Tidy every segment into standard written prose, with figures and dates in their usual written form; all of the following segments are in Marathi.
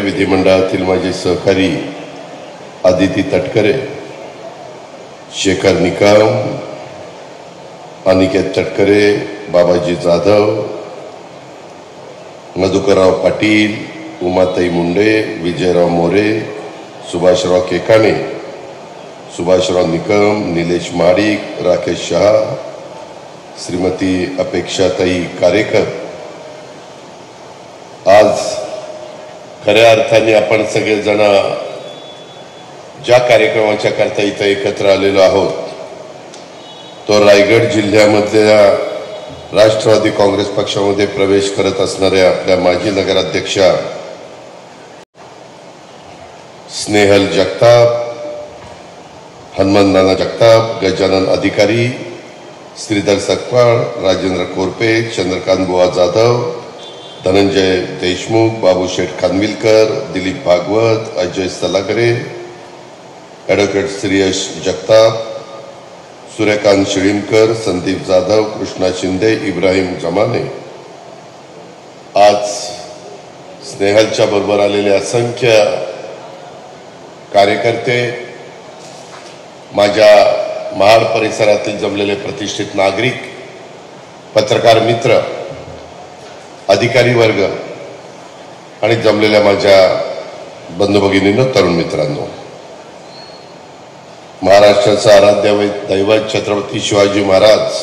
विधिमंडळातील माझे सहकारी आदिती तटकरे, शेखर निकम, अनिकेत तटकरे, बाबाजी जाधव, मधुकरराव पाटील, उमाताई मुंडे, विजयराव मोरे, सुभाषराव केकाणे, सुभाषराव निकम, निलेश माडिक, राकेश शहा, श्रीमती अपेक्षाताई कारेकर, आज खऱ्या अर्थाने आपण सगळेजण ज्या कार्यक्रमाच्या करता इथं एकत्र आलेलो आहोत तो रायगड जिल्ह्यामधल्या राष्ट्रवादी काँग्रेस पक्षामध्ये प्रवेश करत असणाऱ्या आपल्या माजी नगराध्यक्षा स्नेहल जगताप, हनुमंत जगताप, गजानन अधिकारी, श्रीधर सकपाळ, राजेंद्र कोरपे, चंद्रकांत बुवा जाधव, धनंजय देशमुख, बाबूशेठ खानविलकर, दिलीप भागवत, अजय सलागरे, ॲडव्होकेट श्रेयश जगताप, सूर्यकांत शिळीमकर, संदीप जाधव, कृष्णा शिंदे, इब्राहिम जमाने, आज स्नेहलच्या बरोबर आलेले असंख्य कार्यकर्ते, माझ्या महाड परिसरातील जमलेले प्रतिष्ठित नागरिक, पत्रकार मित्र, अधिकारी वर्ग आणि जमलेल्या माझ्या बंधू भगिनींनो, तरुण मित्रांनो, महाराष्ट्राचा आराध्य दैवत छत्रपती शिवाजी महाराज,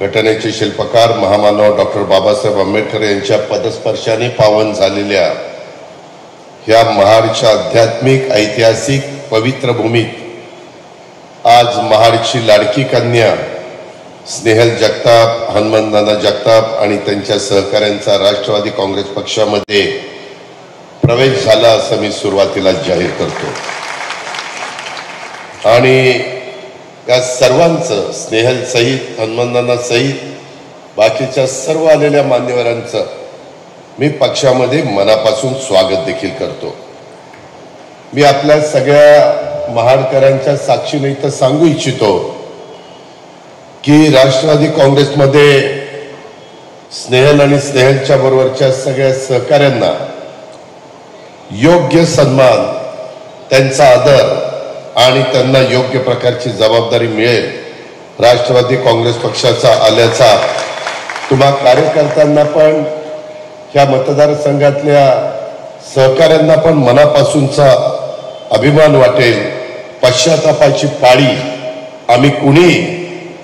घटनेचे शिल्पकार महामानव डॉक्टर बाबासाहेब आंबेडकर यांच्या पदस्पर्शाने पावन झालेल्या ह्या महाडच्या आध्यात्मिक, ऐतिहासिक पवित्र भूमीत आज महाडची लाडकी कन्या स्नेहल जगताप, हनुमंत जगताप आणि त्यांच्या सहकाऱ्यांचा राष्ट्रवादी काँग्रेस पक्षामध्ये प्रवेश झाला असं मी सुरुवातीला जाहीर करतो। आणि या सर्वांचं, स्नेहल सहित, हनुमंत सहित बाकीच्या सर्व आलेल्या मान्यवरांचं मी पक्षामध्ये मनापासून स्वागत देखील करतो। मी आपल्या सगळ्या महाडकरांच्या साक्षीने इथं सांगू इच्छितो की राष्ट्रवादी काँग्रेसमध्ये स्नेहल आणि स्नेहलच्या बरोबरच्या सगळ्या सहकाऱ्यांना योग्य सन्मान, त्यांचा आदर आणि त्यांना योग्य प्रकारची जबाबदारी मिळेल राष्ट्रवादी काँग्रेस पक्षाचा आल्याचा तुम्हा कार्यकर्त्यांना पण, ह्या मतदारसंघातल्या सहकाऱ्यांना पण मनापासूनचा अभिमान वाटेल। पश्चातापाची पाळी आम्ही कुणी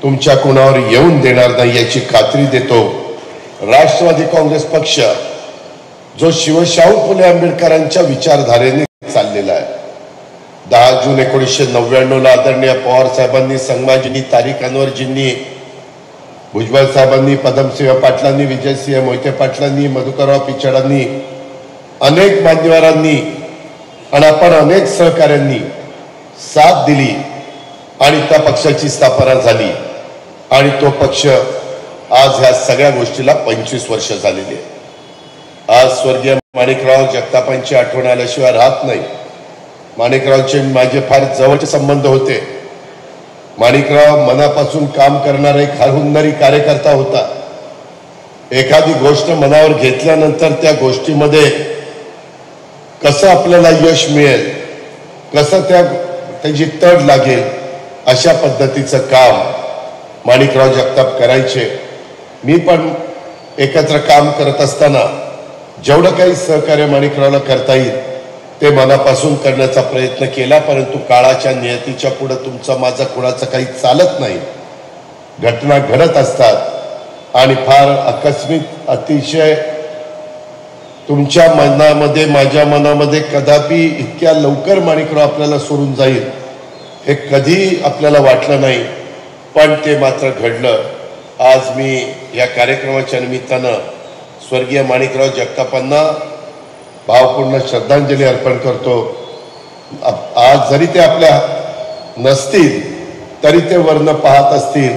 तुमच्या कोणावर येऊन देणार नाही याची खात्री देतो। राष्ट्रवादी काँग्रेस पक्ष जो शिवशाहू फुले आंबेडकरांच्या विचारधारेने चाललेला आहे, 10 जून 1999 आदरणीय पवार साहेबांनी, संगमाजींनी, तारिक अनवरजींनी, भुजबळ साहेबांनी, पदमसिंह पाटलांनी, विजयसिंह मोहिते पाटलांनी, मधुकरराव पिचडांनी, अनेक मान्यवरांनी आणि आपण अनेक सहकाऱ्यांनी साथ दिली आणि त्या पक्षाची स्थापना झाली आणि तो पक्ष आज ह्या सगळ्या गोष्टीला 25 वर्ष झालेली आहे। आज स्वर्गीय माणिकराव जगतापांची आठवण आल्याशिवाय राहत नाही। माणिकरावचे माझे फार जवळचे संबंध होते। माणिकराव मनापासून काम करणारा एक हुन्नरी कार्यकर्ता होता। एखादी गोष्ट मनावर घेतल्यानंतर त्या गोष्टीमध्ये कसं आपल्याला यश मिळेल, कसं त्याची तड लागेल, अशा पद्धतीचं काम माणिकराव जगताप करायचे। मी पण एकत्र काम करत असताना जेवढं काही सहकार्य माणिकरावला करता येईल ते मनापासून करण्याचा प्रयत्न केला, परंतु काळाच्या नियतीच्या पुढे तुमचं माझं कुणाचं काही चालत नाही। घटना घडत असतात आणि फार आकस्मिक, अतिशय तुमच्या मनामध्ये, माझ्या मनामध्ये कदापि इतक्या लवकर माणिकराव आपल्याला सोडून जाईल हे कधी आपल्याला वाटलं नाही, पण ते मात्र घडलं। आज मी या कार्यक्रमाच्या निमित्तानं स्वर्गीय माणिकराव जगतापांना भावपूर्ण श्रद्धांजली अर्पण करतो। आज जरी ते आपल्या नसतील तरी ते वर्ण पाहत असतील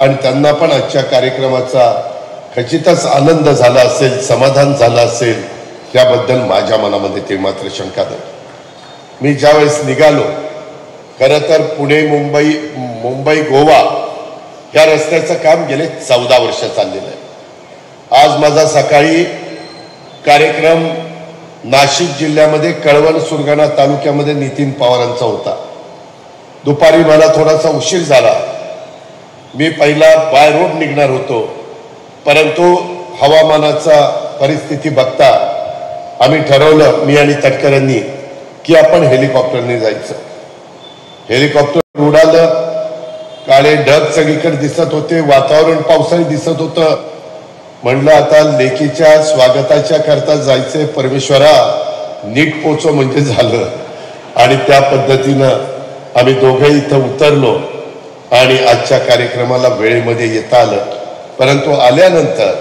आणि त्यांना पण आजच्या कार्यक्रमाचा खचितच आनंद झाला असेल, समाधान झालं असेल, त्याबद्दल माझ्या मनामध्ये ते मात्र शंका नाही। मी ज्यावेळेस निघालो, खरं तर पुणे मुंबई गोवा या रस्त्याचं काम गेले 14 वर्ष चाललेलं आहे। आज माझा सकाळी कार्यक्रम नाशिक जिल्ह्यामध्ये कळवण सुरगाणा तालुक्यामध्ये नितीन पवारांचा होता। दुपारी मला थोडासा उशीर झाला, मी पहिला बाय रोड निघणार होतो, परंतु हवामानाचा परिस्थिती बघता आम्ही ठरवलं, मी आणि तटकरांनी, की आपण हेलिकॉप्टरने जायचं। हेलिकॉप्टर उडालं, काळे ढग सगळीकडे दिसत होते, वातावरण पावसाळी दिसत होतं। म्हणलं आता लेकीच्या स्वागताच्या करता जायचंय, परमेश्वरा नीट पोचो म्हणजे झालं। आणि त्या पद्धतीनं आम्ही दोघे इथं उतरलो आणि आजच्या कार्यक्रमाला वेळेमध्ये येता आलं। परंतु आल्यानंतर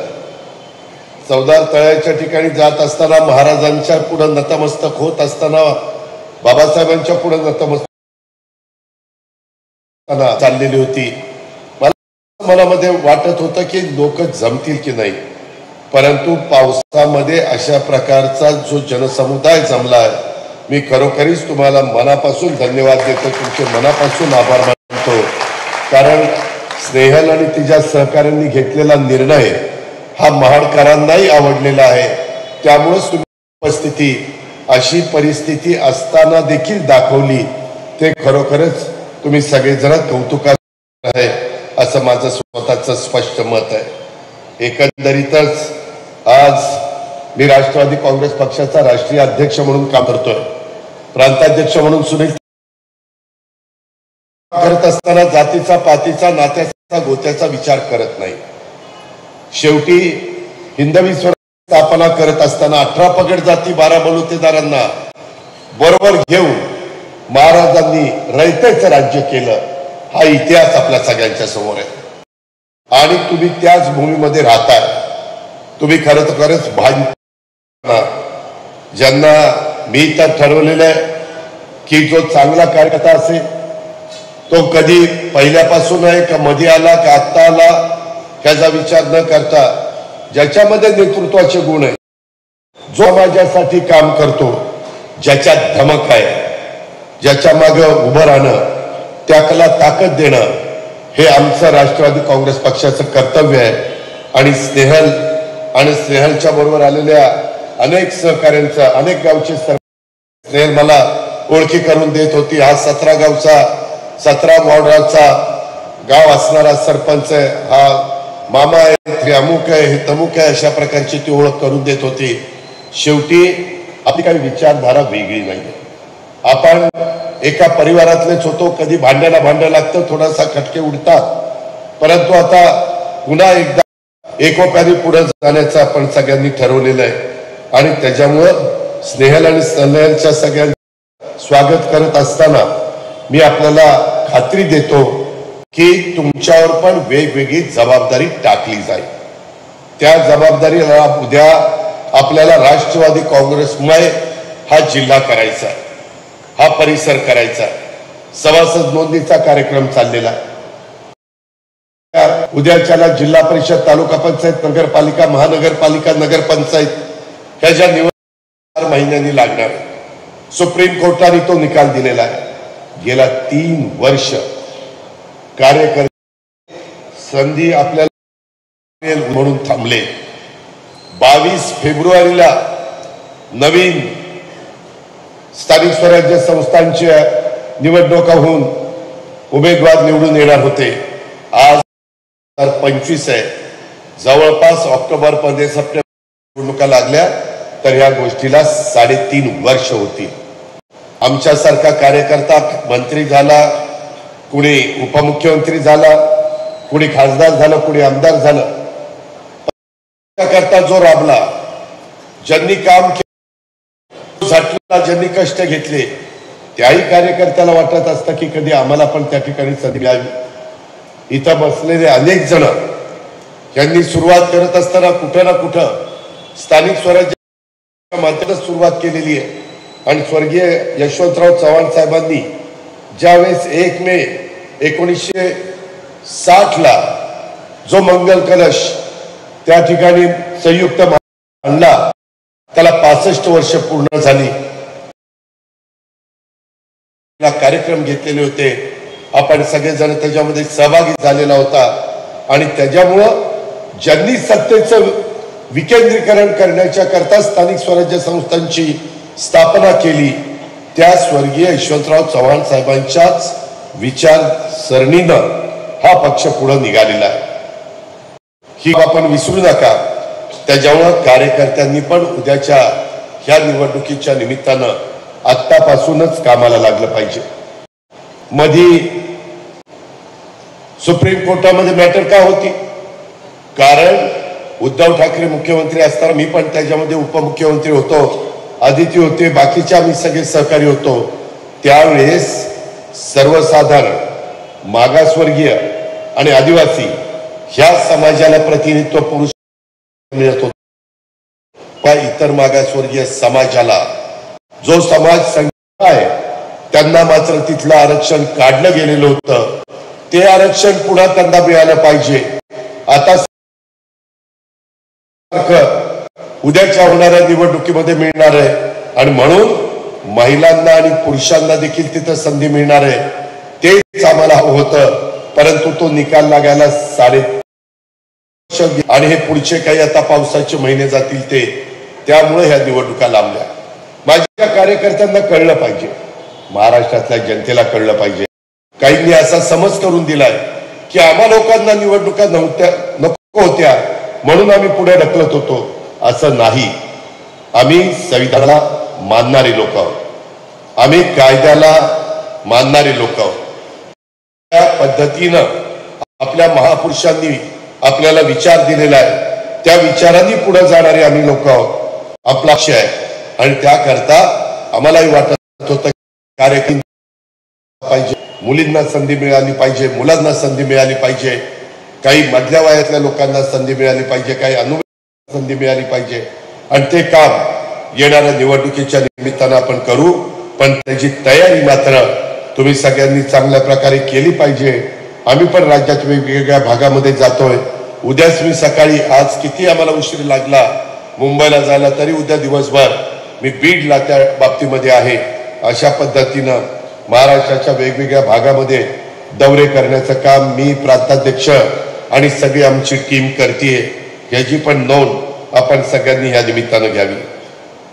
चौदार तळ्याच्या ठिकाणी जात असताना, महाराजांच्या पुढे नतमस्तक होत असताना, बाबासाहेबांच्या पुढे नतमस्तक चाललेली होती। मनामध्ये वाटत होतं की लोक जमतील की नाही, परंतु पावसामध्ये अशा प्रकारचा जो जनसमुदाय जमलाय, मी खरोखरीच तुम्हाला मनापासून धन्यवाद देतो, तुमचे मनापासून आभार मानतो। कारण स्नेहल आणि तिच्या सहकाऱ्यांनी घेतलेला निर्णय हा महाडकरांनाही आवडलेला आहे। त्यामुळेच तुम्ही उपस्थिती, अशी परिस्थिती असताना देखील दाखवली, ते खरोखरच तुम्ही सगळेजण कौतुकास्पद आहे असं माझं स्वतःचं स्पष्ट मत आहे। एकंदरीतच आज मी राष्ट्रवादी काँग्रेस पक्षाचा राष्ट्रीय अध्यक्ष म्हणून काम करतोय, प्रांताध्यक्ष म्हणून सुनील करत असताना जातीचा, पातीचा, नात्याचा, गोत्याचा विचार करत नाही। शेवटी हिंदवी स्वराज्य स्थापना करत असताना 18 पगड जाती 12 बलुतेदारांना बरोबर घेऊन महाराजांनी रयतेचं राज्य केलं, हा इतिहास आपल्या सगळ्यांच्या समोर आहे। आणि तुम्ही त्याच भूमीमध्ये राहताय। तुम्ही खरंच ज्यांना मी तर ठरवलेलं आहे की जो चांगला कार्यकर्ता असेल तो कधी पहिल्यापासून आहे का मध्ये आला का आत्ता आला ह्याचा विचार न करता, ज्याच्यामध्ये नेतृत्वाचे गुण आहे, जो समाजासाठी काम करतो, ज्याच्यात धमक आहे, ज्याच्या मागे उभं राहणं, त्याला ताकद देणं, हे आमचं राष्ट्रवादी काँग्रेस पक्षाचं कर्तव्य आहे। आणि स्नेहलच्या बरोबर आलेल्या अनेक सहकाऱ्यांचा, अनेक गावचे स्नेहल मला ओळखी करून देत होती। हा 17 गावचा, 17 वॉर्डाचा गाव असणारा सरपंच आहे, हा मामा आहे, हे अमुक आहे, हे तमुक आहे, अशा प्रकारची ती ओळख करून देत होती। शेवटी आपली काही विचारधारा वेगळी नाही, आपण एका परिवारातलेच होतो। कधी भांड्याला लागतं, थोडासा खटके उडतात, परंतु आता पुन्हा एकदा एकोप्याने पुढे जाण्याचं आपण सगळ्यांनी ठरवलेलं आहे। आणि त्याच्यामुळं स्नेहल आणि स्नेहलच्या सगळ्यांचं स्वागत करत असताना मी आपल्याला खात्री देतो की तुमच्यावर पण वेगवेगळी जबाबदारी टाकली जाईल। त्या जबाबदारीला उद्या आपल्याला राष्ट्रवादी काँग्रेसमय हा जिल्हा करायचा आहे, हा परिसर करायचा, सभासद नोंदणीचा कार्यक्रम चाललेला आहे। उद्याच्याला जिल्हा परिषद, तालुका पंचायत, नगरपालिका, महानगरपालिका, नगरपंचायत ह्याच्या निवडणुका 4 महिन्यांनी लागणार। सुप्रीम कोर्टाने तो निकाल दिलेला आहे। गेला 3 वर्ष कार्यकर्ते संधी आपल्याला म्हणून थांबले। 22 फेब्रुवारीला नवीन स्थानिक स्वराज्य संस्थांच्या निवडणुका होऊन उमेदवार निवडून येणार होते। आज 2025 आहे, जवळपास ऑक्टोबरमध्ये सप्टेंबर निवडणुका लागल्या तर ह्या गोष्टीला 3.5 वर्ष होतील। आमच्यासारखा कार्यकर्ता मंत्री झाला, कुणी उपमुख्यमंत्री झाला, कुणी खासदार झालं, कुणी आमदार झालं, करता जो राबला, ज्यांनी काम केलं, ज्यांनी कष्ट घेतले, त्याही कार्यकर्त्याला वाटत असतं की कधी आम्हाला पण त्या ठिकाणी संधी मिळावी। इथं बसलेले अनेक जण यांनी सुरुवात करत असताना कुठं ना कुठं स्थानिक स्वराज्य माध्यमातून सुरुवात केलेली आहे। आणि स्वर्गीय यशवंतराव चव्हाण साहेबांनी ज्यावेळेस 1 मे 1960 जो मंगल कलश त्या ठिकाणी संयुक्त आणला, त्याला 65 वर्ष पूर्ण झाली। कार्यक्रम घेतलेले होते, आपण सगळेजण त्याच्यामध्ये सहभागी झालेला होता। आणि त्याच्यामुळं ज्यांनी सत्तेचं विकेंद्रीकरण करण्याच्या करता स्थानिक स्वराज्य संस्थांची स्थापना केली, त्या स्वर्गीय यशवंतराव चव्हाण साहेबांच्याच विचारसरणीनं हा पक्ष पुढे निघालेला आहे, ही आपण विसरू नका. त्याच्यामुळे कार्यकर्त्यांनी पण उद्याच्या ह्या निवडणुकीच्या निमित्तानं आत्तापासूनच कामाला लागलं पाहिजे. मधी सुप्रीम कोर्टामध्ये मॅटर का होती? कारण उद्धव ठाकरे मुख्यमंत्री असताना मी पण त्याच्यामध्ये उपमुख्यमंत्री होतो, आदिती होते, बाकीचे आम्ही सगळे सहकारी होतो. त्यावेळेस सर्वसाधारण मागासवर्गीय आणि आदिवासी ह्या समाजाला प्रतिनिधित्व पुरुष मिळत होत, पण इतर मागासवर्गीय समाजाला जो समाज संघ आहे त्यांना मात्र तिथलं आरक्षण काढलं गेलेलं होतं. ते आरक्षण पुन्हा त्यांना मिळालं पाहिजे. आता उद्याच्या होणाऱ्या निवडणुकीमध्ये मिळणार आहे आणि म्हणून महिलांना आणि पुरुषांना देखील तिथं संधी मिळणार आहे. तेच आम्हाला हवं होतं, परंतु तो निकाल लागायला 3.5 आणि हे पुढचे काही आता पावसाचे महिने जातील ते, त्यामुळे ह्या निवडणुका लांबल्या. माझ्या कार्यकर्त्यांना कळलं पाहिजे, महाराष्ट्रातल्या जनतेला कळलं पाहिजे. काहींनी असा समज करून दिलाय की आम्हा लोकांना निवडणुका नको होत्या म्हणून आम्ही पुढे ढकलत होतो. असं नाही. आम्ही संविधानाला मानणारी लोक आहोत, आम्ही कायद्याला मानणारी लोक आहोत. त्या पद्धतीनं आपल्या महापुरुषांनी आपल्याला विचार दिलेला आहे, त्या विचारांनी पुढे जाणारे आम्ही लोक आहोत. आपला लक्ष आहे आणि त्याकरता आम्हालाही वाटत होतं कार्यक्रम पाहिजे, मुलींना संधी मिळाली पाहिजे, मुलांना संधी मिळाली पाहिजे, काही मधल्या वयातल्या लोकांना संधी मिळाली पाहिजे, काही अनुभव संधी मिळाली पाहिजे. आणि ते काम येणाऱ्या निवडणुकीच्या निमित्तानं आपण करू, पण त्याची तयारी मात्र तुम्ही सगळ्यांनी चांगल्या प्रकारे केली पाहिजे. आम्ही पण राज्याच्या वेगवेगळ्या भागामध्ये जातोय. उद्याच मी सकाळी, आज किती आम्हाला उशीर लागला मुंबईला जायला, तरी उद्या दिवसभर मी बीडला त्या बाबतीमध्ये आहे. अशा पद्धतीनं महाराष्ट्राच्या वेगवेगळ्या भागामध्ये दौरे करण्याचं काम मी, प्रांताध्यक्ष आणि सगळी आमची टीम करतेय. याची पण नोंद आपण सगळ्यांनी या निमित्तानं घ्यावी.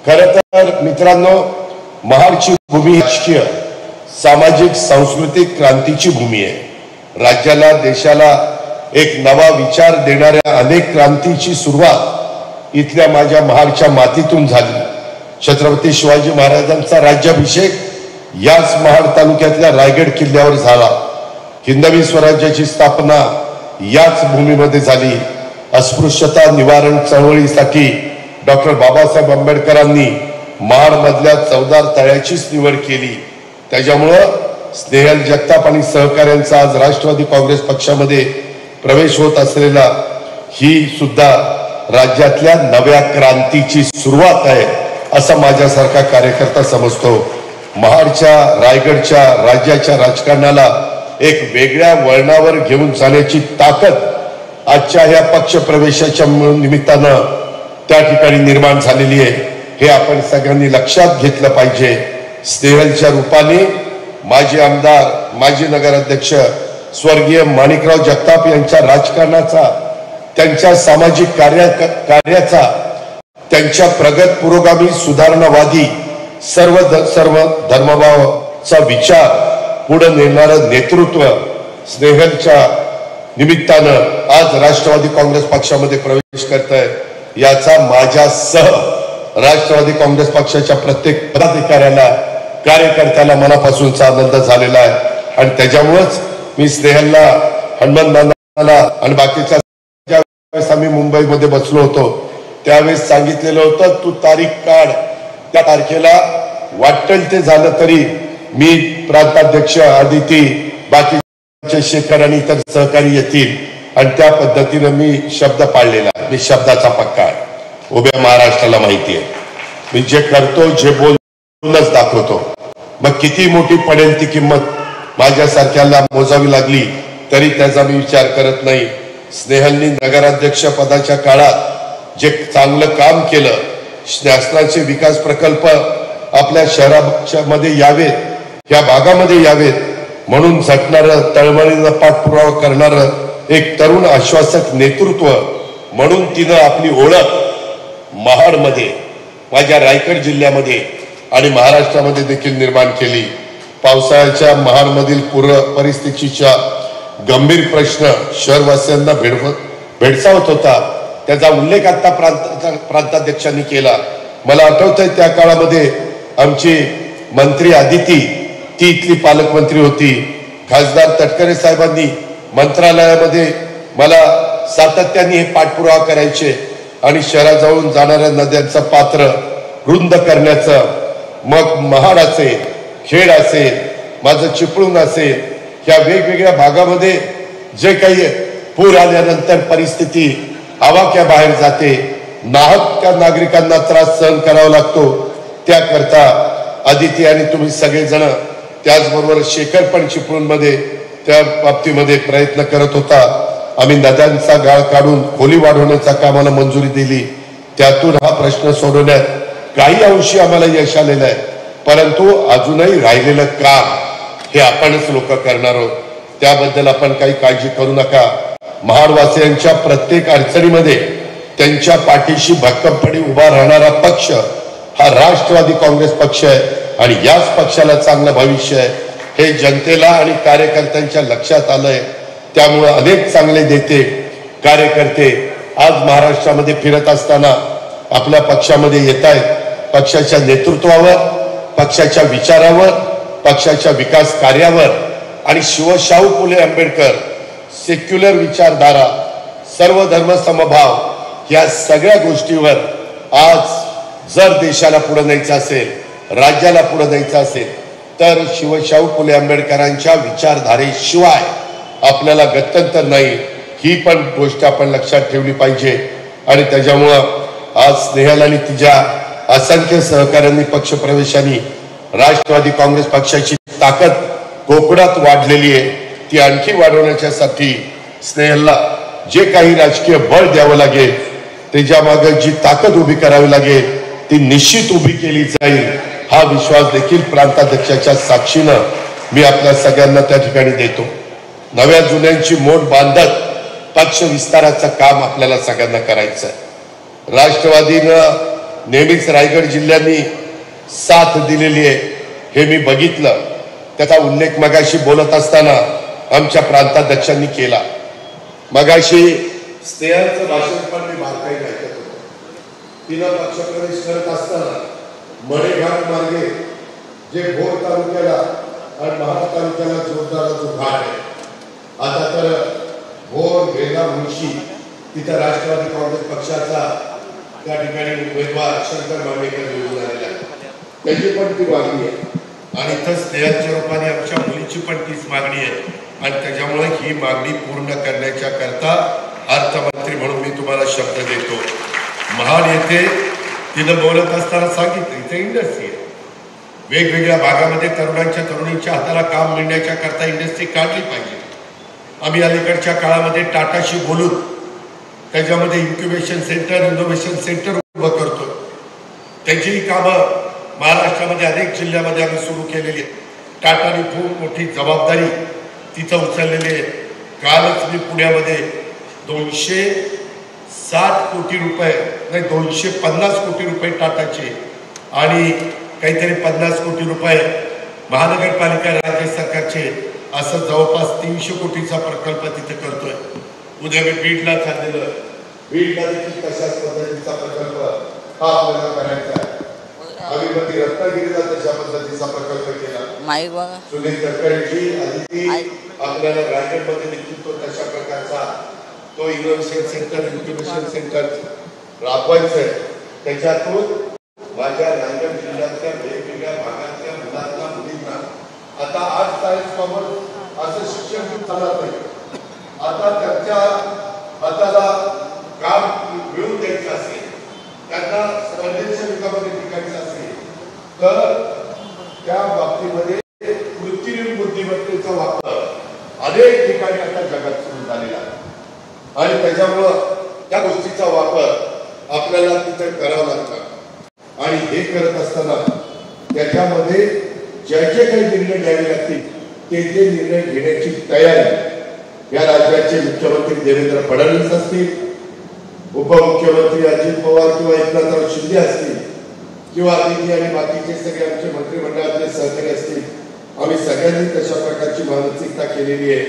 खरं तर मित्रांनो, महाडची भूमी राजकीय, सामाजिक, सांस्कृतिक क्रांतीची भूमी आहे. राज्याला, देशाला एक नवा विचार देणाऱ्या अनेक क्रांतीची सुरुवात इथल्या माझ्या महाडच्या मातीतून झाली. छत्रपती शिवाजी महाराजांचा राज्याभिषेक याच महाड तालुक्यातल्या रायगड किल्ल्यावर झाला. हिंदवी स्वराज्याची स्थापना याच भूमीमध्ये झाली. अस्पृश्यता निवारण चळवळीसाठी डॉक्टर बाबासाहेब आंबेडकरांनी महाड मधल्या चवदार तळ्याचीच निवड केली. त्याच्यामुळं स्नेहल जगताप आणि सहकाऱ्यांचा आज राष्ट्रवादी काँग्रेस पक्षामध्ये प्रवेश होत असलेला ही सुद्धा राज्यातल्या नव्या क्रांतीची सुरुवात आहे असं माझ्यासारखा कार्यकर्ता समजतो. महाडच्या, रायगडच्या, राज्याच्या राजकारणाला एक वेगळ्या वळणावर घेऊन जाण्याची ताकद आजच्या ह्या पक्ष प्रवेशाच्या निमित्तानं त्या ठिकाणी निर्माण झालेली आहे. हे आपण सगळ्यांनी लक्षात घेतलं पाहिजे. स्नेहलच्या रूपाने माजी आमदार, माजी नगराध्यक्ष स्वर्गीय माणिकराव जगताप यांच्या राजकारणाचा, त्यांच्या सामाजिक कार्याचा, त्यांच्या प्रगत पुरोगामी सुधारणावादी सर्व धर्मभावाचा विचार पुढे नेणारं नेतृत्व स्नेहलच्या निमित्तानं आज राष्ट्रवादी काँग्रेस पक्षामध्ये प्रवेश करत आहे. याचा माझ्यासह राष्ट्रवादी काँग्रेस पक्षाच्या प्रत्येक पदाधिकाऱ्याला, कार्यकर्त्याला मनापासूनचा आनंद झालेला आहे. आणि त्याच्यामुळेच मी स्नेहलला, हनुमंतांना आणि बाकीच्या, ज्यावेळेस आम्ही मुंबईमध्ये बसलो होतो त्यावेळेस सांगितलेलं होतं, तू तारीख काढ, त्या तारखेला वाटेल ते झालं तरी मी, प्रांताध्यक्ष, आदिती, बाकीचे शेखर आणि इतर सहकारी येतील. आणि त्या पद्धतीनं मी शब्द पाळलेला, मी शब्दाचा पक्का आहे. उभ्या महाराष्ट्राला माहिती आहे मी जे करतो, जे बोलूनच दाखवतो. मग किती मोठी पडेल ती किंमत माझ्यासारख्याला मोजावी लागली तरी त्याचा मी विचार करत नाही. स्नेहलनी नगराध्यक्ष पदाच्या काळात जे चांगलं काम केलं, शासनाचे विकास प्रकल्प आपल्या शहरामध्ये यावेत, या भागामध्ये यावेत म्हणून झटणारं, तळमळीनं पाठपुरावा करणारं एक तरुण आश्वासक नेतृत्व म्हणून तिनं आपली ओळख महाडमध्ये, माझ्या रायगड जिल्ह्यामध्ये आणि महाराष्ट्रामध्ये देखील निर्माण केली. पावसाळ्याच्या महाडमधील पूर परिस्थितीच्या गंभीर प्रश्न शहरवासियांना भेडसावत होता. त्याचा उल्लेख आता प्रांताध्यक्षांनी केला. मला आठवतंय त्या काळामध्ये आमची मंत्री आदिती, ती इथली पालकमंत्री होती. खासदार तटकरे साहेबांनी मंत्रालयामध्ये मला सातत्याने हे पाठपुरावा करायचे आणि शहराजवळून जाणाऱ्या नद्यांचं पात्र रुंद करण्याचं, मग महाड असेल, खेड असेल, माझं चिपळूण असेल, ह्या वेगवेगळ्या भागामध्ये जे काही पूर आल्यानंतर परिस्थिती आवाक्याबाहेर जाते, नाहक त्या नागरिकांना त्रास सहन करावा लागतो, त्याकरता आदिती आणि तुम्ही सगळेजण, त्याचबरोबर शेखर पण चिपळूणमध्ये त्या बाबतीमध्ये प्रयत्न करत होता. आम्ही नद्यांचा गाळ काढून खोली वाढवण्याच्या कामाला मंजुरी दिली. त्यातून हा प्रश्न सोडवण्यात काही अंशी आम्हाला यश आलेलं आहे. परंतु अजूनही राहिलेलं काम हे आपणच लोक करणार आहोत. त्याबद्दल आपण काही काळजी करू नका. महाडवासियांच्या प्रत्येक अडचणीमध्ये त्यांच्या पाठीशी भक्कमपणे उभा राहणारा पक्ष हा राष्ट्रवादी काँग्रेस पक्ष आहे आणि याच पक्षाला चांगलं भविष्य आहे हे जनतेला आणि कार्यकर्त्यांच्या लक्षात आलंय. त्यामुळे अनेक चांगले नेते, कार्यकर्ते आज महाराष्ट्रामध्ये फिरत असताना आपल्या पक्षामध्ये येत आहेत. पक्षाच्या नेतृत्वावर, पक्षाच्या विचारावर, पक्षाच्या विकास कार्यावर आणि शिवशाहू फुले आंबेडकर सेक्युलर विचारधारा, सर्व धर्म समभाव या सगळ्या गोष्टीवर आज जर देशाला पुढे न्यायचं असेल, राज्याला पुढे न्यायचं असेल तर शिवशाहू फुले आंबेडकरांच्या विचारधारेशिवाय आपल्याला गत्यंतर नाही. ही पण गोष्ट आपण लक्षात ठेवली पाहिजे. आणि त्याच्यामुळं आज स्नेहल आणि तिच्या असंख्य सहकाऱ्यांनी, पक्षप्रवेशांनी राष्ट्रवादी काँग्रेस पक्षाची ताकद कोकणात वाढलेली आहे. ती आणखी वाढवण्यासाठी स्नेहलला जे काही राजकीय बळ द्यावं लागेल, त्याच्या मागे जी ताकद उभी करावी लागेल ती निश्चित उभी केली जाईल. हा विश्वास देखील प्रांताध्यक्षाच्या साक्षीनं मी आपल्या सगळ्यांना त्या ठिकाणी देतो. नव्या जुन्यांची मोठ बांधत पक्ष विस्ताराचं काम आपल्याला सगळ्यांना करायचं आहे. राष्ट्रवादीनं नेहमीच रायगड जिल्ह्यांनी साथ दिलेली आहे हे मी बघितलं. त्याचा उल्लेख मगाशी बोलत असताना आमच्या प्रांताध्यक्षांनी केला. मगाशी स्नेहाचं भाषण पण मी बारकाईने ऐकत होतो. तिनं पक्षप्रवेश करत असताना मणेघाट मार्गे जे भोर तालुक्याला आणि महाड तालुक्याला जोडणारा जो घाट आहे, आता तर भोर, वेगा, मुळशी तिथं राष्ट्रवादी काँग्रेस पक्षाचा त्या ठिकाणी उमेदवार शंकर मांडेकर निवडून आलेला आहे. त्याची पण ती मागणी आहे आणि इथं स्नेहाच्या रूपाने आमच्या मुलीची पण तीच मागणी आहे. आणि त्याच्यामुळे ही मागणी पूर्ण करण्याच्या करता अर्थमंत्री म्हणून मी तुम्हाला शब्द देतो. महाड येथे तिथं बोलत असताना सांगितलं इथे इंडस्ट्री आहे. वेगवेगळ्या भागामध्ये तरुणींच्या हाताला काम मिळण्याच्या करता इंडस्ट्री काढली पाहिजे. आम्ही अलीकडच्या काळामध्ये टाटाशी बोलून त्याच्यामध्ये इन्क्युबेशन सेंटर, इनोव्हेशन सेंटर उभं करतो. त्याचीही कामं महाराष्ट्रामध्ये अनेक जिल्ह्यामध्ये आम्ही सुरू केलेली आहे. टाटाने खूप मोठी जबाबदारी तिथं उचललेली आहे. कालच मी पुण्यामध्ये 260 कोटी रुपये नाही 250 कोटी रुपये टाटाचे आणि काहीतरी 50 कोटी रुपये महानगरपालिका राज्य सरकारचे, असं जवळपास 300 कोटीचा प्रकल्प तिथे करतोय. उद्या मी बीडला चाललेलं, बीडला देखील तशाच पद्धतीचा प्रकल्प हा आपल्याला करायचा आहे. आम्ही मध्ये रत्नागिरीला तशा पद्धतीचा प्रकल्प केला. सुनील तटकरेजी, आदिती आपल्याला रायगडमध्ये देखील तो तशा प्रकारचा तो इनोव्हेशन सेंटर, इन्क्युबेशन सेंटर राबवायचं आहे. त्याच्यातून माझ्या रायगड जिल्ह्यातल्या वेगवेगळ्या भागातल्या मुलांना, मुलींना आता आर्ट, सायन्स, कॉमर्स असं शिक्षण चालत नाही. आता त्यांच्या हाताला काम मिळवून द्यायचं असेल, त्यांना स्पर्धेच्या युगामध्ये टिकायचं असेल तर त्या बाबतीमध्ये कृत्रिम बुद्धिमत्तेचा वापर अनेक ठिकाणी आता जगात सुरू झालेला आहे आणि त्याच्यामुळं त्या गोष्टीचा वापर आपल्याला तिथे करावा लागतो. आणि हे करत असताना त्याच्यामध्ये जे काही निर्णय घ्यावे लागतील ते निर्णय घेण्याची तयारी या राज्याचे मुख्यमंत्री देवेंद्र फडणवीस असतील, उपमुख्यमंत्री अजित पवार किंवा एकनाथराव शिंदे असतील किंवा आदिती आणि बाकीचे सगळे आमचे मंत्रिमंडळातले सहकारी असतील, आम्ही सगळ्यांनी तशा प्रकारची मानसिकता केलेली आहे.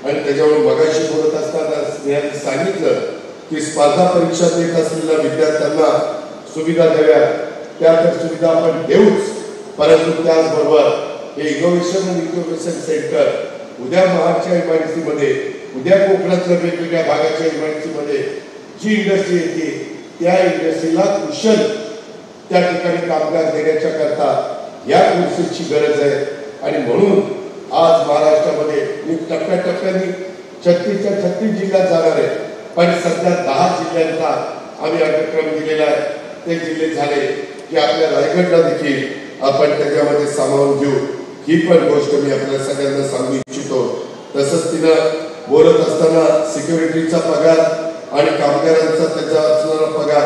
आणि त्याच्यामुळे मगाशी बोलत असताना स्नेहाने सांगितलं की स्पर्धा परीक्षा देत असलेल्या विद्यार्थ्यांना सुविधा द्याव्या, त्या तर सुविधा आपण देऊच, परंतु त्याचबरोबर हे इनोव्हेशन आणि इन्क्युबेशन सेंटर उद्या महाडच्या इमारतीमध्ये, उद्या कोकणातल्या वेगवेगळ्या भागाच्या इमारतीमध्ये जी इंडस्ट्री येते त्या इंडस्ट्रीला कुशल त्या ठिकाणी कामगार देण्याच्या करता या कोर्सेसची गरज आहे. आणि म्हणून आज महाराष्ट्रामध्ये मी टप्प्याटप्प्याने 36च्या 36 जिल्ह्यात जाणार आहे, पण सध्या 10 जिल्ह्यांचा आम्ही अग्रक्रम दिलेला आहे. ते जिल्हे झाले की आपल्या रायगडला देखील आपण त्याच्यामध्ये सामावून घेऊ. ही पण गोष्ट मी आपल्या सगळ्यांना सांगू इच्छितो. तसंच तिनं बोलत असताना सिक्युरिटीचा पगार आणि कामगारांचा त्याचा असणारा पगार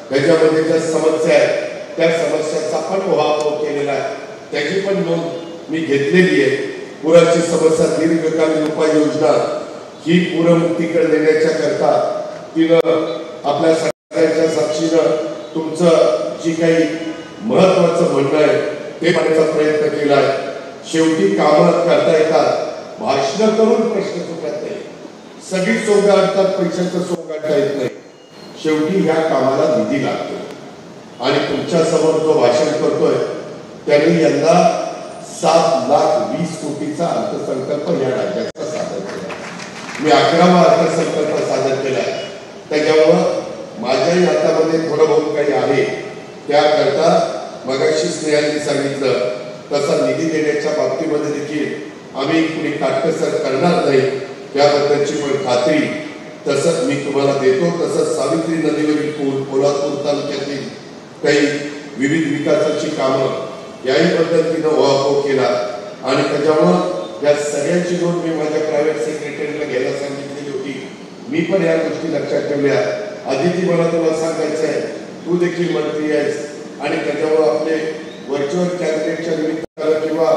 त्याच्यामध्ये ज्या समस्या आहेत त्या समस्याचा पण उहापोह केलेला आहे, त्याची पण नोंद मी घेतलेली आहे. पुराची समस्या दीर्घकालीन उपाययोजना ही पूरमुक्तीकडे नेण्याच्या करता तिनं आपल्या सगळ्यांच्या साक्षीनं तुमचं जी काही महत्वाचं म्हणणं आहे ते पाहण्याचा प्रयत्न केला आहे. शेवटी कामं करता येतात, भाषण करून प्रश्न सुटत नाही. सगळी सोंग काढतात, पैशाचं सोंग काढता येत नाही. शेवटी ह्या कामाला निधी लागतो आणि तुमच्या समोर जो भाषण करतोय त्यांनी यंदा 7,20,00,000 अर्थसंकल्प या राज्याचा सादर केला. मी 11वा अर्थसंकल्प सादर केलाय. त्याच्यामुळं माझ्याही हातामध्ये थोडं बहुत काही आहे. त्याकरता मगाशी स्नेहांनी सांगितलं तसा निधी देण्याच्या बाबतीमध्ये देखील आम्ही कुणी काटकसर करणार नाही, त्याबद्दलची पण खात्री तसंच मी तुम्हाला देतो. तसंच सावित्री नदीवरील पूल, पोलादपूर तालुक्यातील काही विविध विकासाची कामं याही पद्धतीनं उहापोह केला आणि त्याच्यामुळं या सगळ्यांची नोंद मी माझ्या प्रायव्हेट सेक्रेटरीला घ्यायला सांगितलेली होती. मी पण या गोष्टी लक्षात ठेवल्या. आदिती, मला तुला सांगायचं आहे, तू देखील मंत्री आहेस आणि त्याच्यामुळं आपले व्हर्च्युअल कॅबिनेटच्या निमित्तानं किंवा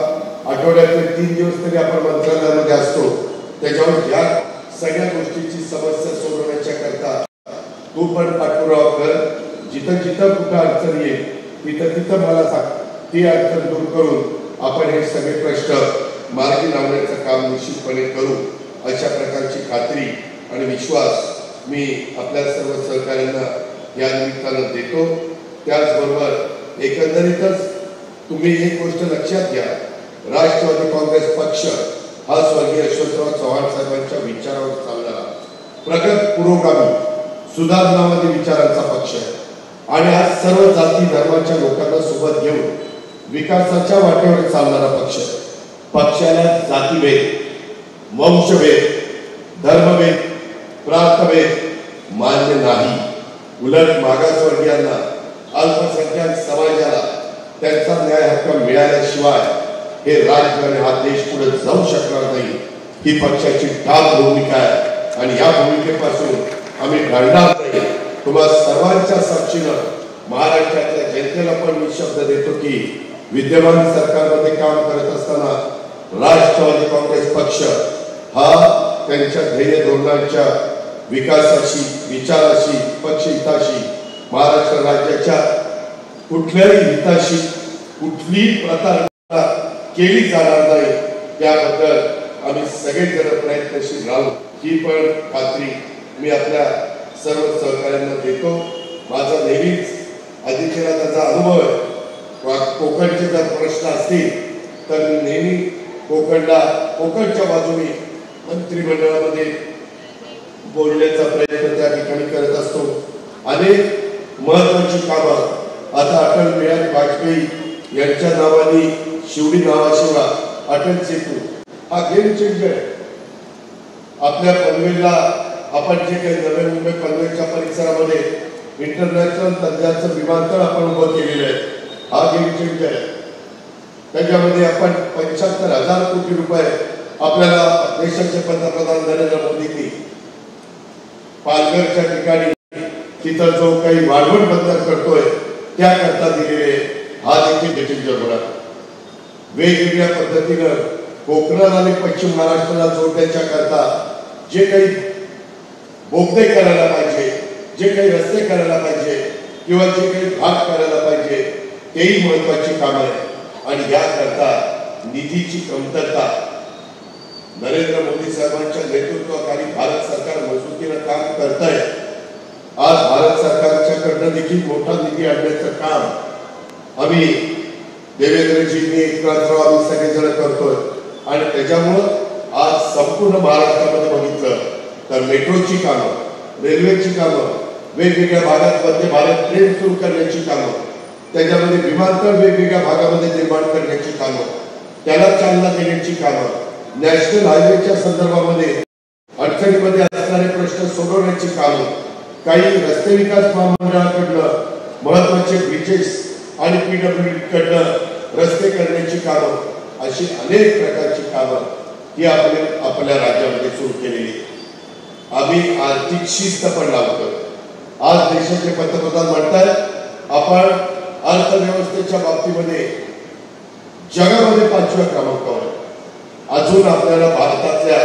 आठवड्यातले 3 दिवस तरी आपण मंत्रालयामध्ये असतो. त्याच्यावर या सगळ्या गोष्टीची समस्या सोडवण्याच्या करता तू पण पाठपुरावा कर. जिथं जिथं कुठं अडचण येईल तिथं तिथं मला सांग, ती अडचण दूर करून आपण हे सगळे प्रश्न मार्गी लावण्याचं काम निश्चितपणे करू. अशा प्रकारची खात्री आणि विश्वास मी आपल्या सर्व सहकाऱ्यांना या निमित्तानं देतो. त्याचबरोबर एकंदरीतच तुम्ही एक गोष्ट लक्षात घ्या, राष्ट्रवादी काँग्रेस पक्ष हा स्वर्गीय यशवंतराव चव्हाण साहेबांच्या विचारावर चालणारा प्रगत, पुरोगामी, सुधारणावादी विचारांचा पक्ष आहे आणि आज सर्व जाती धर्माच्या लोकांना सोबत घेऊन विकासाच्या वाटेवर चालणारा पक्ष आहे. पक्षाला जातीभेद, वंशभेद, धर्मभेद, प्रांतभेद मान्य नाही. उलट मागासवर्गीयांना, अल्पसंख्याक समाजाला त्यांचा न्याय हक्क मिळाल्याशिवाय हे राज्य आणि हा देश पुढे जाऊ शकणार नाही. ही पक्षाची ठाम भूमिका आहे आणि या भूमिकेपासून आम्ही ढळणार नाही. तुम्हा सर्वांच्या साक्षीनं महाराष्ट्रातल्या जनतेला पण मी शब्द देतो की विद्यमान सरकारमध्ये काम करत असताना राष्ट्रवादी काँग्रेस पक्ष हा त्यांच्या ध्येय धोरणांच्या विकासाशी, विचाराशी, पक्षहिताशी, महाराष्ट्र राज्याच्या कुठल्याही हिताशी कुठलीही प्रतारणा केली जाणार नाही, त्याबद्दल आम्ही सगळेजण प्रयत्नशील राहू. ही पण खात्री मी आपल्या सर्व सहकाऱ्यांना देतो. माझा नेहमीच आदित्यला त्याचा अनुभव आहे. कोकणचे जर प्रश्न असतील तर मी नेहमी कोकणच्या बाजूने मंत्रिमंडळामध्ये बोलण्याचा प्रयत्न त्या ठिकाणी करत असतो. अनेक महत्वाची कामं आता अटल बिहारी वाजपेयी यांच्या नावाने शिवडी नावाशिवाय अटल सेतू हा गेम चेंजर आहे. आपल्या पनवेलला आपण जे काही नवी मुंबई पनवेलच्या परिसरामध्ये इंटरनॅशनल दर्जाचं विमानतळ आपण उभं केलेलं आहे, हा गेम चेंजर आहे. त्याच्यामध्ये आपण 75,000 कोटी रुपये आपल्याला देशाचे पंतप्रधान नरेंद्र मोदींनी पालघरच्या ठिकाणी तिथं जो काही वाढवण बंदर करतोय त्याकरता दिलेले, हा देखील चेंजर होणार. वेगवेगळ्या पद्धतीनं कोकणाला आणि पश्चिम महाराष्ट्राला जोडण्याच्या करता जे काही बोगदे करायला पाहिजे, जे काही रस्ते करायला पाहिजे किंवा जे काही भाग करायला पाहिजे तेही महत्वाची कामं आहे. आणि याकरता निधीची कमतरता नरेंद्र मोदी साहेबांच्या नेतृत्वाखाली भारत सरकार मजबूतीनं काम करत आहे. आज भारत सरकारच्याकडनं देखील मोठा निधी आणण्याचं काम आम्ही देवेंद्रजींनी एकनाथराव आम्ही सगळेजण करतोय. आणि त्याच्यामुळं आज संपूर्ण महाराष्ट्रामध्ये बघितलं तर मेट्रोची कामं, रेल्वेची कामं, वेगवेगळ्या भागात वंदे भारत ट्रेन सुरू करण्याची कामं, त्याच्यामध्ये विमानतळ वेगवेगळ्या भागामध्ये निर्माण करण्याची कामं, त्याला चालना देण्याची कामं, नॅशनल हायवेच्या संदर्भामध्ये अडचणीमध्ये असणारे प्रश्न सोडवण्याची कामं, काही रस्ते विकास महामंडळाकडनं महत्वाचे ब्रिजेस आणि PWD रस्ते करण्याची कामं, अशी अनेक प्रकारची कामं ही आपल्या राज्यामध्ये सुरू केलेली. आम्ही आर्थिक शिस्त पण लावतोय. आज देशाचे पंतप्रधान म्हणतात आपण अर्थव्यवस्थेच्या बाबतीमध्ये जगामध्ये 5व्या क्रमांकावर. अजून आपल्याला भारतातल्या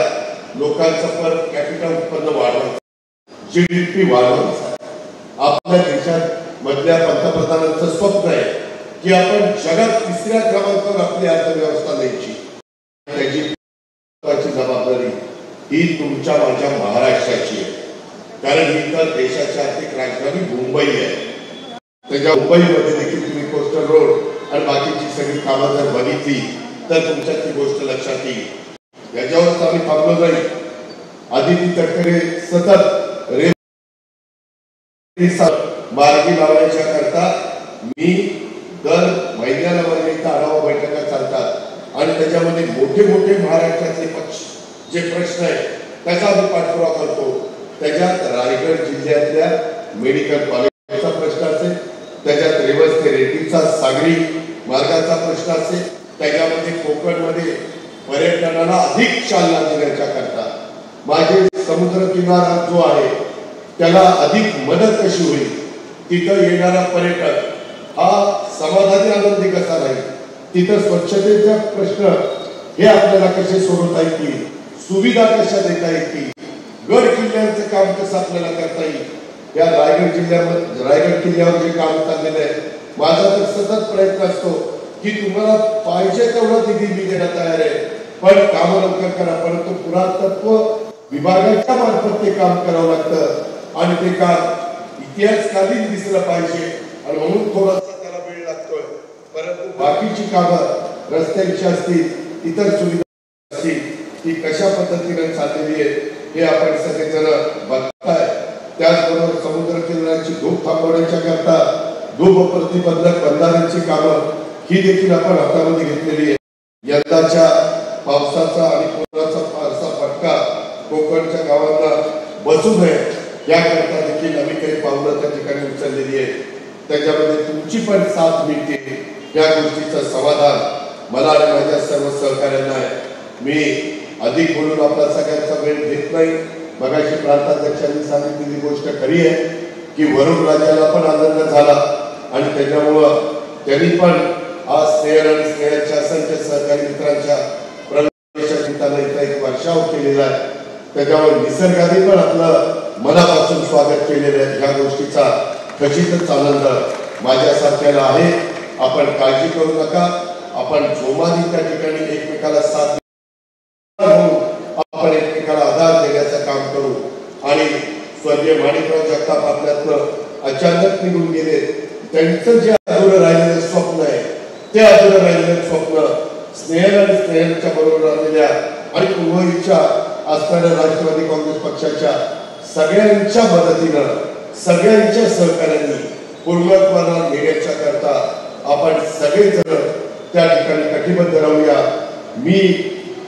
लोकांचं पर कॅपिटल उत्पन्न वाढवायचं, GDP वाढवायचं. आपल्या देशात मधल्या पंतप्रधानांचं स्वप्न आहे की आपण जगात 3ऱ्या क्रमांकावर आपली अर्थव्यवस्था न्यायची. त्याची जबाबदारी ही तुमच्या माझ्या महाराष्ट्राची आहे. कारण ही तर देशाची आर्थिक राजधानी मुंबई आहे. त्याच्या मुंबईमध्ये देखील तुम्ही कोस्टल रोड आणि बाकीची सगळी कामं जर बघितली तर तुमच्या ती गोष्ट लक्षात येईल. याच्यावरच आम्ही थांबलो नाही. आदिती तटकरे सतत मार्गी लावण्याच्या करता मी दर महिन्याला इथं आढावा बैठका चालतात आणि त्याच्यामध्ये मोठे मोठे महाराष्ट्रातले पक्ष जे प्रश्न आहेत त्याचा आम्ही पाठपुरावा करतो. त्याच्यात रायगड जिल्ह्यातल्या मेडिकल कॉलेजचा प्रश्न असेल, त्याच्यात रेवस ते रेड्डीचा सागरी मार्गाचा प्रश्न असेल, त्याच्यामध्ये कोकणमध्ये पर्यटनाला अधिक चालना देण्याच्या करता माझे समुद्र किनारा जो आहे त्याला अधिक मदत कशी होईल, तिथं येणारा पर्यटक हा समाधानी आनंदी कसा राहील, तिथं स्वच्छतेचा प्रश्न हे आपल्याला कसे सोडवता येतील, सुविधा कशा देता येतील, गड किल्ल्यांचं काम कसं आपल्याला करता येईल. या रायगड किल्ल्यावर जे काम चाललेलं आहे माझा तर सतत प्रयत्न असतो की तुम्हाला पाहिजे तेवढं निधी मी देण्यात तयार आहे, पण काम लवकर करा. परंतु पुरातत्व विभागाच्या मार्फत ते काम करावं लागतं आणि ते काम इतिहासकालीन दिसलं पाहिजे आणि म्हणून थोडासा त्याला वेळ लागतोय. परंतु बाकीची कामं रस्त्यांची असतील, इतर सुविधा असतील, ती कशा पद्धतीने चाललेली आहे हे आपण सगळेजण बघताय. त्याचबरोबर समुद्र किनाऱ्याची धूप थांबवण्याच्या करता धूप प्रतिबंधक बंधाऱ्यांची कामं ही देखील आपण हातामध्ये घेतलेली आहे. यंदाच्या पावसाचा आणि पुराचा फारसा फटका कोकणच्या गावांना बसू नये याकरता देखील आम्ही काही पावलं त्या ठिकाणी उचललेली आहे. त्याच्यामध्ये तुमची पण साथ मिळते या गोष्टीचं समाधान मला आणि माझ्या सर्व सहकार्यांना आहे. मी अधिक बोलून आपला सगळ्यांचा वेळ घेत नाही. मगाशी प्रांताध्यक्षांनी सांगितलेली गोष्ट खरी आहे की वरुण राजाला पण आनंद झाला आणि त्याच्यामुळं त्यांनी पण आज स्नेहल आणि स्नेहलच्या असंख्य सहकारी मित्रांच्या प्रवेशानिमित्तानं इथं एक वर्षाव केलेला आहे. त्याच्यावर निसर्गाने पण आपलं मनापासून स्वागत केलेलं आहे. ह्या गोष्टीचा खचितच आनंद माझ्यासारख्याला आहे. आपण काळजी करू नका. आपण जोमाने त्या ठिकाणी एकमेकाला साथ आपण एकमेकाला आधार देण्याचं काम करू. आणि स्वर्गीय माणिकराव जगताप आपल्यातनं अचानक निघून गेले. त्यांचं जे अधुरं राहिलेलं स्वप्न आहे ते अधुरं राहिलेलं स्वप्न स्नेहल आणि स्नेहलच्या बरोबर राहिलेल्या आणि मुंबईच्या असणाऱ्या राष्ट्रवादी काँग्रेस पक्षाच्या सगळ्यांच्या मदतीनं, सगळ्यांच्या सहकार्याने पूर्णत्वाला नेण्याच्या करता आपण सगळेजण त्या ठिकाणी कटिबद्ध राहूया. मी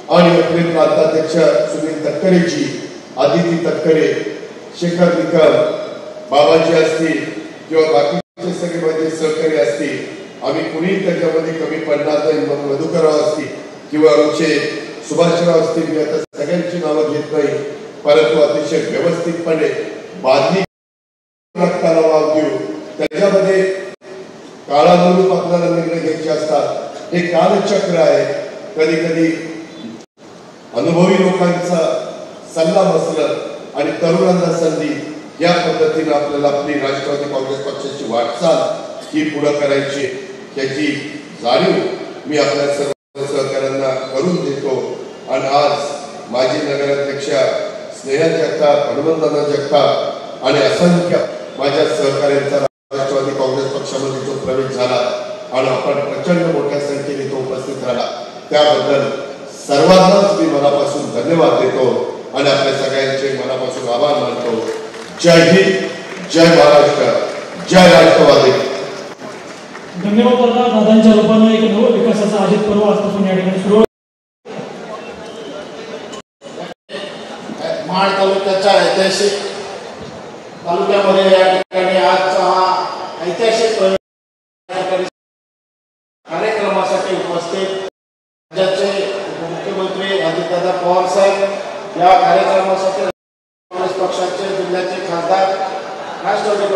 आणि आपले प्रांताध्यक्ष सुनील तटकरेजी, आदिती तटकरे, शेखर निकम, बाबाजी असतील किंवा बाकीचे सगळे माझे सहकारी असतील, आम्ही कुणीही त्याच्यामध्ये कमी पडणार नाही. मधुकरराव असतील किंवा आमचे सुभाषराव असतील, मी आता सगळ्यांची नावं घेत नाही, परंतु अतिशय व्यवस्थितपणे बांधणी रक्ताला वाव देऊ. त्याच्यामध्ये काळानुरूप आपल्याला निर्णय घ्यायचे असतात. हे कालचक्र आहे. कधी कधी अनुभवी लोकांचा सल्ला बसलं आणि तरुणांना संधी या पद्धतीने आपल्याला आपली राष्ट्रवादी काँग्रेस पक्षाची वाटचाल ही पुढे करायची याची जाणीव मी आपल्या सर्व सहकाऱ्यांना करून देतो। आणि आज माजी नगराध्यक्षा स्नेहा जगताप, हनुमंतदादा जगताप आणि असंख्य माझ्या सहकाऱ्यांचा राष्ट्रवादी काँग्रेस पक्षामध्ये जो प्रवेश झाला आणि आपण प्रचंड मोठ्या संख्येने तो उपस्थित राहिला त्याबद्दल सर्वांनाच मी मनापासून धन्यवाद देतो आणि आपल्या सगळ्यांचे मनापासून आभार मानतो। जय हिंद, जय महाराष्ट्र, जय राष्ट्रवादी। धन्यवाद दादा। दादांच्या रूपाने एक नव विकासाचा अजित पर्व आजपासून या ठिकाणी सुरू। महाड तालुक्याच्या ऐतिहासिक तालुक्यामध्ये या ठिकाणी आजचा हा ऐतिहासिक कार्यक्रमासाठी उपस्थित राज्याचे उपमुख्यमंत्री अजितदादा पवार साहेब, या कार्यक्रमासाठी काँग्रेस पक्षाचे जिल्ह्याचे खासदार राष्ट्रवादी